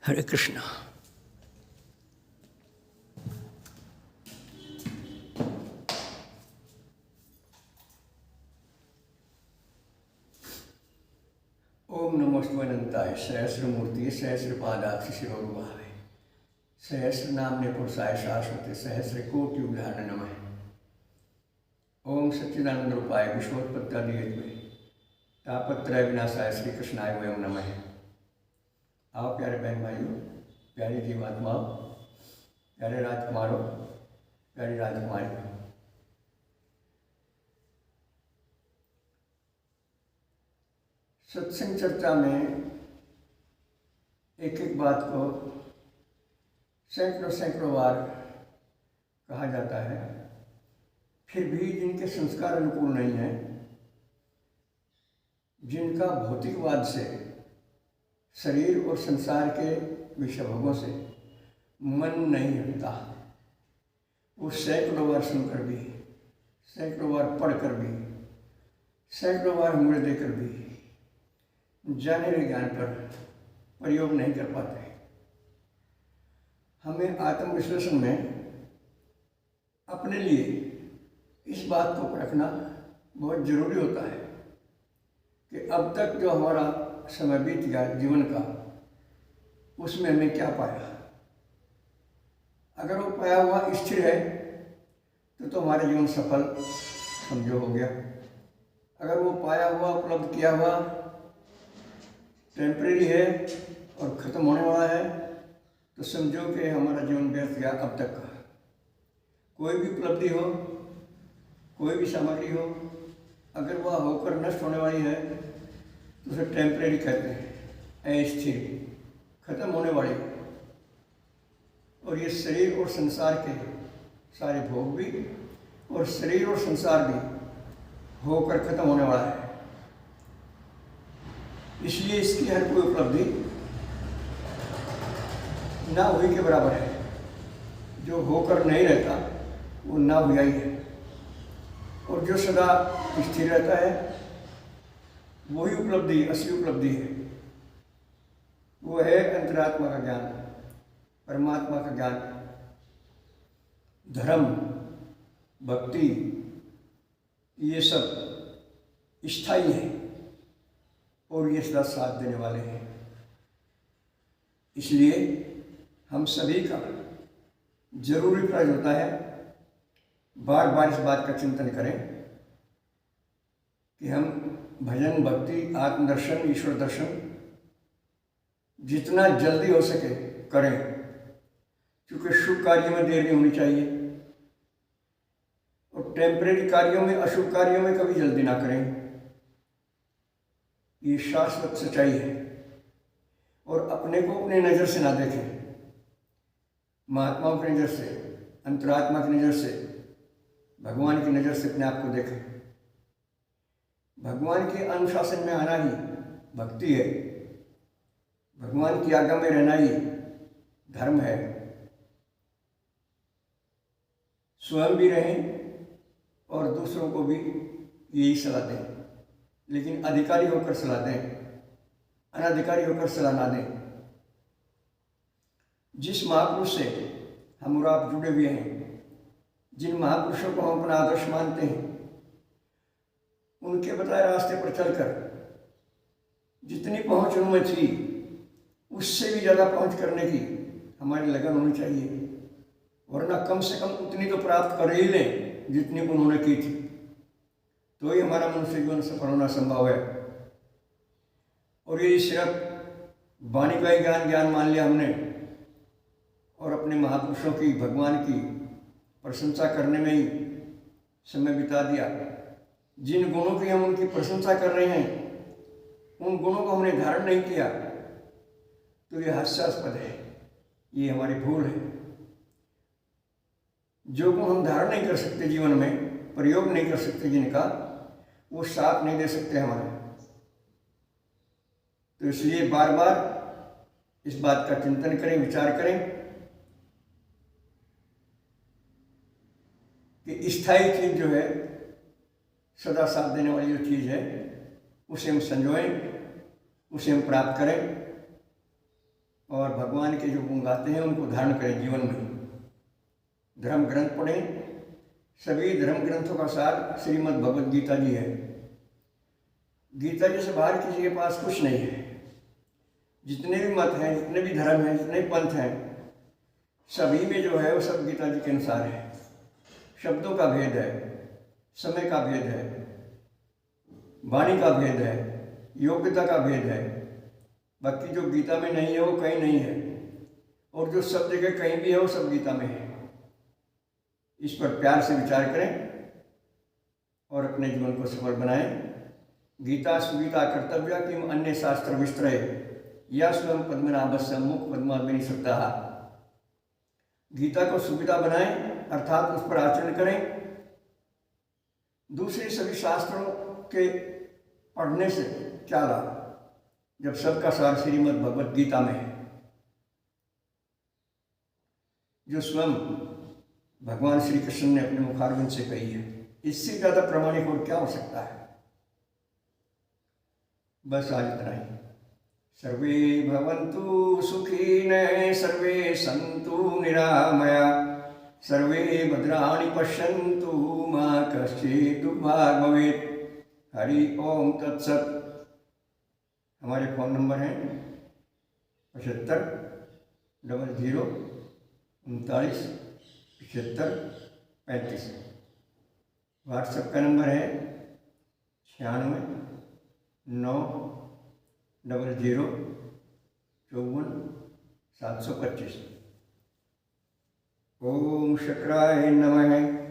हरे कृष्णा। ओम नमो शिवानंताय सहस्रमूर्ति सहस्रपादाक्ष शिरोरुभावे सहस्र नामने पुरुषाय शाश्वते सहस्र कोटि उदाहरण नमः। ओम सच्चिदानंद रूपाय विश्वोत्पत्त्यादिहेतवे तापत्रय विनाशाय श्री कृष्णाय वयम नमः। आओ प्यारे बहन भाइयों, प्यारी जीवात्माओं, प्यारे राजकुमारों, प्यारी राजकुमारियों, सत्संग चर्चा में एक एक बात को सैकड़ों सैकड़ों बार कहा जाता है, फिर भी जिनके संस्कार अनुकूल नहीं हैं, जिनका भौतिकवाद से, शरीर और संसार के विषय भोगों से मन नहीं हटता, वो सैकड़ों बार सुनकर भी, सैकड़ों बार पढ़कर भी, सैकड़ों बार मुड़े देकर भी जाने हुए ज्ञान पर प्रयोग नहीं कर पाते। हमें आत्मविश्लेषण में अपने लिए इस बात को परखना बहुत जरूरी होता है कि अब तक जो हमारा समय बीत गया जीवन का, उसमें हमने क्या पाया। अगर वो पाया हुआ स्थिर है तो हमारा जीवन सफल समझो हो गया। अगर वो पाया हुआ, उपलब्ध किया हुआ टेम्परेरी है और ख़त्म होने वाला है, तो समझो कि हमारा जीवन व्यर्थ गया अब तक का। कोई भी उपलब्धि हो, कोई भी सामग्री हो, अगर वह होकर नष्ट होने वाली है तो उसे टेम्परेरी कहते हैं, अस्थिर, खत्म होने वाली। और ये शरीर और संसार के सारे भोग भी और शरीर और संसार भी होकर खत्म होने वाला है। इसलिए इसकी हर कोई उपलब्धि ना हुई के बराबर है। जो होकर नहीं रहता वो ना हुआ ही है, और जो सदा स्थिर रहता है वही उपलब्धि, असली उपलब्धि है। वो है अंतरात्मा का ज्ञान, परमात्मा का ज्ञान। धर्म, भक्ति, ये सब स्थायी है और ये सदा साथ देने वाले हैं। इसलिए हम सभी का जरूरी फर्ज होता है बार बार इस बात का चिंतन करें कि हम भजन, भक्ति, आत्मदर्शन, ईश्वर दर्शन जितना जल्दी हो सके करें, क्योंकि शुभ कार्य में देर नहीं होनी चाहिए और टेम्परेरी कार्यों में, अशुभ कार्यों में कभी जल्दी ना करें। ये शाश्वत सच्चाई है। और अपने को अपनी नज़र से ना देखें, महात्माओं की नज़र से, अंतरात्मा की नज़र से, भगवान की नज़र से अपने आप को देखें। भगवान के अनुशासन में आना ही भक्ति है, भगवान की आज्ञा में रहना ही धर्म है। स्वयं भी रहें और दूसरों को भी यही सलाह दें, लेकिन अधिकारी होकर सलाह दें, अनधिकारी होकर सलाह ना दें। जिस महापुरुष से हम और आप जुड़े हुए हैं, जिन महापुरुषों को हम अपना आदर्श मानते हैं, उनके बताए रास्ते पर चलकर जितनी पहुंच उनमें थी उससे भी ज़्यादा पहुंच करने की हमारी लगन होनी चाहिए, वरना कम से कम उतनी तो प्राप्त कर ही लें जितनी उन्होंने की थी, तो ही हमारा मनुष्य जीवन सफल होना संभव है। और ये सिर्फ वाणी का ही ज्ञान मान लिया हमने और अपने महापुरुषों की, भगवान की प्रशंसा करने में ही समय बिता दिया। जिन गुणों की हम उनकी प्रशंसा कर रहे हैं, उन गुणों को हमने धारण नहीं किया, तो ये हास्यास्पद है, ये हमारी भूल है। जो गुण हम धारण नहीं कर सकते, जीवन में प्रयोग नहीं कर सकते, जिनका वो साथ नहीं दे सकते हमारे। तो इसलिए बार बार इस बात का चिंतन करें, विचार करें कि स्थायी चीज जो है, सदा साथ देने वाली जो चीज़ है, उसे हम संजोएं, उसे हम प्राप्त करें। और भगवान के जो गुण गाते हैं उनको धारण करें जीवन में। धर्म ग्रंथ पढ़ें। सभी धर्म ग्रंथों का सार श्रीमद् भगवद गीता जी है। गीता जी से बाहर किसी के पास कुछ नहीं है। जितने भी मत हैं, जितने भी धर्म हैं, जितने भी पंथ हैं, सभी में जो है वो सब गीता जी के अनुसार है। शब्दों का भेद है, समय का भेद है, वाणी का भेद है, योग्यता का भेद है। बाकी जो गीता में नहीं है वो कहीं नहीं है, और जो सब जगह कहीं भी है वो सब गीता में है। इस पर प्यार से विचार करें और अपने जीवन को सफल बनाएं। गीता सुगीता कर्तव्य किम अन्य शास्त्र विस्तरे या स्वयं पद्मनाभस्य मुख पद्माग्नि सप्ताह। गीता को सुविधा बनाएं, अर्थात उस पर आचरण करें। दूसरे सभी शास्त्रों के पढ़ने से क्या लाभ, जब सबका सार श्रीमद् भगवद गीता में है, जो स्वयं भगवान श्री कृष्ण ने अपने मुखारविंद से कही है। इससे ज़्यादा प्रामाणिक और क्या हो सकता है। बस आज इतना ही। सर्वे भवन्तु सुखिनः, सर्वे सन्तु निरामया, सर्वे भद्राणि पश्यन्तु मा कश्चित् दुर्भाग् भवेत्। हरि ओम तत्सत। हमारे फ़ोन नंबर हैं 75 00 39 75 35। व्हाट्सएप का नंबर है 96 9 00 54 725। ओम शक्राय नमः।